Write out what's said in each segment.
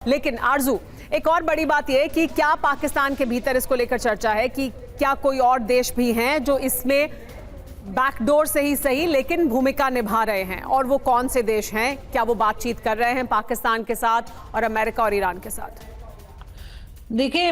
लेकिन आरजू, एक और बड़ी बात यह है कि क्या पाकिस्तान के भीतर इसको लेकर चर्चा है कि क्या कोई और देश भी हैं जो इसमें बैकडोर से ही सही लेकिन भूमिका निभा रहे हैं, और वो कौन से देश हैं? क्या वो बातचीत कर रहे हैं पाकिस्तान के साथ और अमेरिका और ईरान के साथ? देखिए,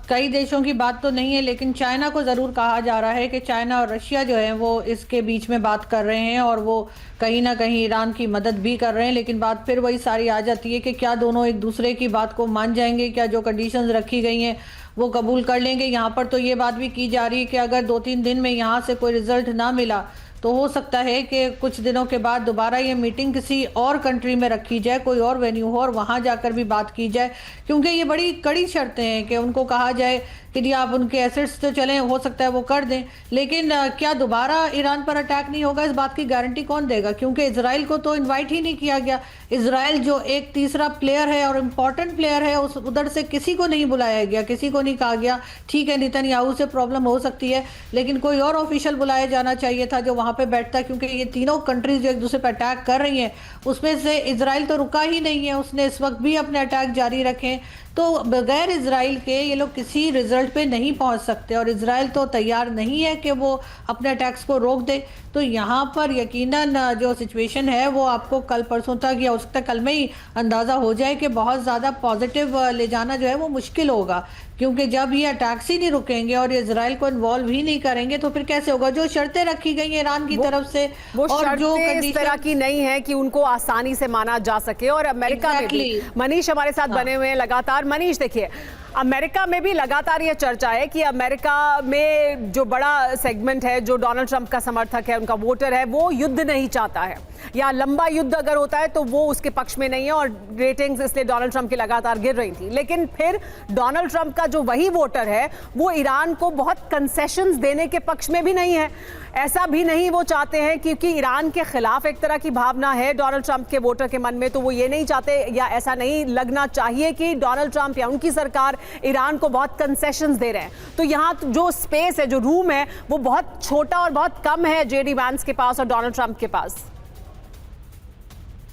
कई देशों की बात तो नहीं है, लेकिन चाइना को ज़रूर कहा जा रहा है कि चाइना और रशिया जो है वो इसके बीच में बात कर रहे हैं और वो कहीं ना कहीं ईरान की मदद भी कर रहे हैं। लेकिन बात फिर वही सारी आ जाती है कि क्या दोनों एक दूसरे की बात को मान जाएंगे, क्या जो कंडीशंस रखी गई हैं वो कबूल कर लेंगे। यहाँ पर तो ये बात भी की जा रही है कि अगर 2-3 दिन में यहाँ से कोई रिजल्ट ना मिला तो हो सकता है कि कुछ दिनों के बाद दोबारा ये मीटिंग किसी और कंट्री में रखी जाए, कोई और वेन्यू हो और वहाँ जाकर भी बात की जाए, क्योंकि ये बड़ी कड़ी शर्तें हैं कि उनको कहा जाए कि जी आप उनके एसेट्स तो चलें, हो सकता है वो कर दें, लेकिन क्या दोबारा ईरान पर अटैक नहीं होगा, इस बात की गारंटी कौन देगा? क्योंकि इजराइल को तो इन्वाइट ही नहीं किया गया। इजराइल जो एक तीसरा प्लेयर है और इम्पॉर्टेंट प्लेयर है, उस उधर से किसी को नहीं बुलाया गया, किसी को नहीं कहा गया। ठीक है, नेतन्याहू से प्रॉब्लम हो सकती है, लेकिन कोई और ऑफिशियल बुलाया जाना चाहिए था जो वहाँ पे बैठता, क्योंकि ये तीनों कंट्रीज जो एक दूसरे पर अटैक कर रही हैं उसमें से इजराइल तो रुका ही नहीं है, उसने इस वक्त भी अपने अटैक जारी रखे। तो बगैर इजराइल के ये लोग किसी रिजल्ट पे नहीं पहुंच सकते, और इजराइल तो तैयार नहीं है कि वो अपने अटैक्स को रोक दे। तो यहाँ पर यकीनन जो सिचुएशन है वो आपको कल परसों तक या हो सकता है कल में ही अंदाज़ा हो जाए कि बहुत ज़्यादा पॉजिटिव ले जाना जो है वो मुश्किल होगा, क्योंकि जब ये अटैक्स ही नहीं रुकेंगे और इजराइल को इन्वॉल्व ही नहीं करेंगे तो फिर कैसे होगा? जो शर्तें रखी गई हैं ईरान की तरफ से वो और जो इस तरह की नहीं है कि उनको आसानी से माना जा सके। और अमेरिका में भी मनीष हमारे साथ बने हुए हैं लगातार। मनीष, देखिए, अमेरिका में भी लगातार ये चर्चा है कि अमेरिका में जो बड़ा सेगमेंट है, जो डोनाल्ड ट्रंप का समर्थक है, उनका वोटर है, वो युद्ध नहीं चाहता है, या लंबा युद्ध अगर होता है तो वो उसके पक्ष में नहीं है, और रेटिंग्स इसलिए डोनाल्ड ट्रंप की लगातार गिर रही थी। लेकिन फिर डोनाल्ड ट्रंप का जो वही वोटर है वो ईरान को बहुत कंसेशंस देने के पक्ष में भी नहीं है। ऐसा भी नहीं वो चाहते हैं, क्योंकि ईरान के खिलाफ एक तरह की भावना है डोनाल्ड ट्रंप के वोटर के मन में, तो वो ये नहीं चाहते, या ऐसा नहीं लगना चाहिए कि डोनाल्ड ट्रंप या उनकी सरकार ईरान को बहुत कंसेशंस दे रहे हैं। तो यहाँ जो स्पेस है, जो रूम है, वो बहुत छोटा और बहुत कम है जेडी वैंस के पास और डोनाल्ड ट्रंप के पास।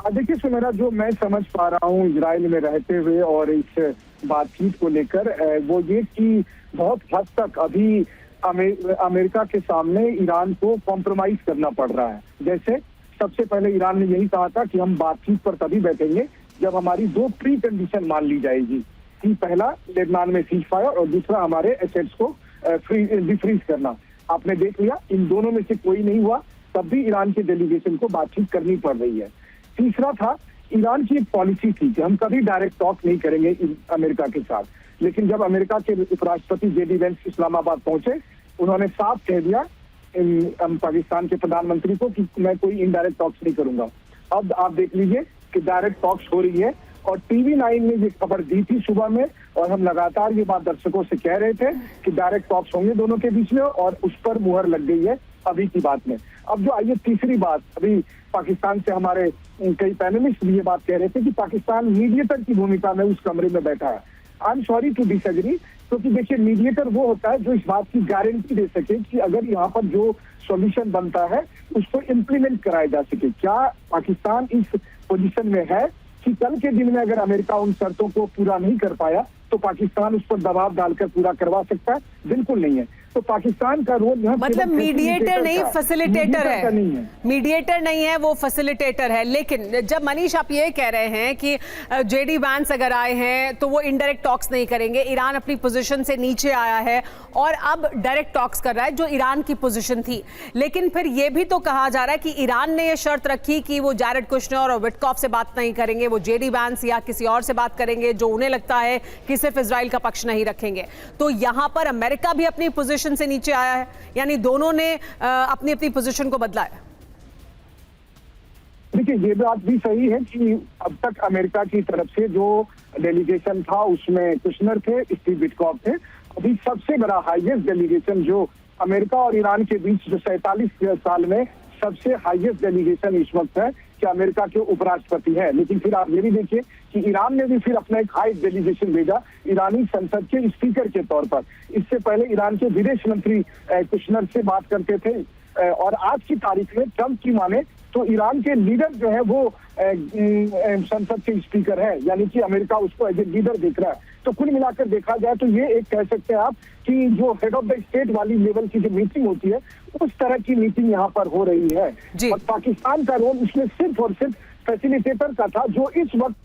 देखिए सुमेरा, जो मैं समझ पा रहा हूँ इजराइल में रहते हुए और इस बातचीत को लेकर, वो ये कि बहुत हद तक अभी अमेरिका के सामने ईरान को कॉम्प्रोमाइज करना पड़ रहा है। जैसे सबसे पहले ईरान ने यही कहा था कि हम बातचीत पर तभी बैठेंगे जब हमारी 2 प्री कंडीशन मान ली जाएगी, कि पहला लेबनान में सीज फायर और दूसरा हमारे एसेट्स को डिफ्रीज करना। आपने देख लिया, इन दोनों में से कोई नहीं हुआ, तब भी ईरान के डेलीगेशन को बातचीत करनी पड़ रही है। तीसरा था, ईरान की एक पॉलिसी थी कि हम कभी डायरेक्ट टॉक नहीं करेंगे अमेरिका के साथ, लेकिन जब अमेरिका के उपराष्ट्रपति जेडी वैंस इस्लामाबाद पहुंचे, उन्होंने साफ कह दिया पाकिस्तान के प्रधानमंत्री को कि मैं कोई इनडायरेक्ट टॉक्स नहीं करूंगा। अब आप देख लीजिए कि डायरेक्ट टॉक्स हो रही है, और TV9 ने ये खबर दी थी सुबह में, और हम लगातार ये बात दर्शकों से कह रहे थे कि डायरेक्ट टॉक्स होंगे दोनों के बीच में, और उस पर मुहर लग गई है अभी की बात में। अब जो आइए तीसरी बात, अभी पाकिस्तान से हमारे कई पैनलिस्ट भी ये बात कह रहे थे कि पाकिस्तान मीडिएटर की भूमिका में उस कमरे में बैठा है। I am sorry to disagree, क्योंकि देखिए, मीडिएटर वो होता है जो इस बात की गारंटी दे सके कि अगर यहाँ पर जो सॉल्यूशन बनता है उसको इम्प्लीमेंट कराया जा सके। क्या पाकिस्तान इस पोजीशन में है कि कल के दिन में अगर अमेरिका उन शर्तों को पूरा नहीं कर पाया तो पाकिस्तान उस पर दबाव डालकर पूरा करवा सकता है? बिल्कुल नहीं है। तो पाकिस्तान का रोल यहाँ मतलब मीडिएटर नहीं, फैसिलिटेटर है। मीडिएटर नहीं है, वो फैसिलिटेटर है। लेकिन जब मनीष आप ये कह रहे हैं कि जेडी वैंस अगर आए हैं तो वो इनडायरेक्ट टॉक्स नहीं करेंगे, ईरान अपनी पोजीशन से नीचे आया है और अब डायरेक्ट टॉक्स कर रहा है, जो ईरान की पोजीशन थी। लेकिन फिर ये भी तो कहा जा रहा है कि ईरान ने ये शर्त रखी कि वो जैरेड कुशनर और विटकॉफ से बात नहीं करेंगे, वो जेडी वैंस या किसी और से बात करेंगे जो उन्हें लगता है कि सिर्फ इजराइल का पक्ष नहीं रखेंगे। तो यहाँ पर अमेरिका भी अपनी पोजीशन से नीचे आया है, यानी दोनों ने अपनी अपनी पोजीशन को बदला है। देखिए, ये बात भी सही है कि अब तक अमेरिका की तरफ से जो डेलीगेशन था उसमें कुशनर थे, स्टीव विटकॉफ थे। अभी सबसे बड़ा हाईएस्ट डेलीगेशन जो अमेरिका और ईरान के बीच जो 47 साल में सबसे हाईएस्ट डेलीगेशन इस वक्त है कि अमेरिका के उपराष्ट्रपति है। लेकिन फिर आप ये भी देखिए कि ईरान ने भी फिर अपना एक हाई डेलीगेशन भेजा ईरानी संसद के स्पीकर के तौर पर। इससे पहले ईरान के विदेश मंत्री कुशनर से बात करते थे, और आज की तारीख में ट्रंप की माने तो ईरान के लीडर जो है वो संसद के स्पीकर है, यानी कि अमेरिका उसको एज ए लीडर देख रहा है। तो कुल मिलाकर देखा जाए तो ये एक कह सकते हैं आप कि जो हेड ऑफ द स्टेट वाली लेवल की जो मीटिंग होती है उस तरह की मीटिंग यहाँ पर हो रही है। और पाकिस्तान का रोल इसमें सिर्फ और सिर्फ फैसिलिटेटर का था, जो इस वक्त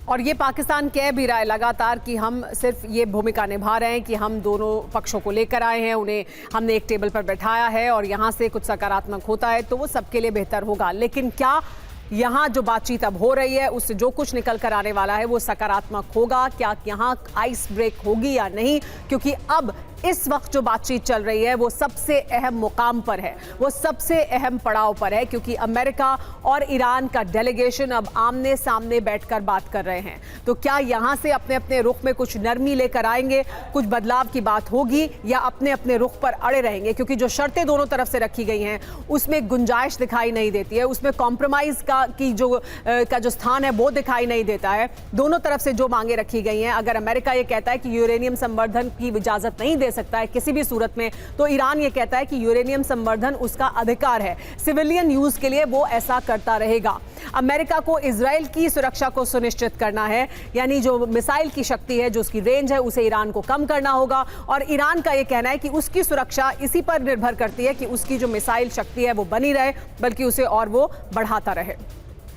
और ये पाकिस्तान कह भी रहा है लगातार कि हम सिर्फ ये भूमिका निभा रहे हैं कि हम दोनों पक्षों को लेकर आए हैं, उन्हें हमने एक टेबल पर बैठाया है और यहाँ से कुछ सकारात्मक होता है तो वो सबके लिए बेहतर होगा। लेकिन क्या यहाँ जो बातचीत अब हो रही है उससे जो कुछ निकल कर आने वाला है वो सकारात्मक होगा? क्या यहाँ आइस ब्रेक होगी या नहीं? क्योंकि अब इस वक्त जो बातचीत चल रही है वो सबसे अहम मुकाम पर है, वो सबसे अहम पड़ाव पर है, क्योंकि अमेरिका और ईरान का डेलीगेशन अब आमने सामने बैठकर बात कर रहे हैं। तो क्या यहाँ से अपने अपने रुख में कुछ नरमी लेकर आएंगे, कुछ बदलाव की बात होगी, या अपने अपने रुख पर अड़े रहेंगे? क्योंकि जो शर्तें दोनों तरफ से रखी गई हैं उसमें गुंजाइश दिखाई नहीं देती है, उसमें कॉम्प्रोमाइज का जो स्थान है वो दिखाई नहीं देता है। दोनों तरफ से जो मांगे रखी गई हैं, अगर अमेरिका ये कहता है कि यूरेनियम संवर्धन की इजाजत नहीं दे सकता है किसी भी सूरत में, तो ईरान ये कहता है कि यूरेनियम संवर्धन उसका अधिकार है, सिविलियन यूज के लिए वो ऐसा करता रहेगा। अमेरिका को इजराइल की सुरक्षा को सुनिश्चित करना है, यानी जो मिसाइल की शक्ति है, जो उसकी रेंज है, उसे ईरान को कम करना होगा। और ईरान का यह कहना है कि उसकी सुरक्षा इसी पर निर्भर करती है कि उसकी जो मिसाइल शक्ति है वो बनी रहे, बल्कि उसे और वो बढ़ाता रहे।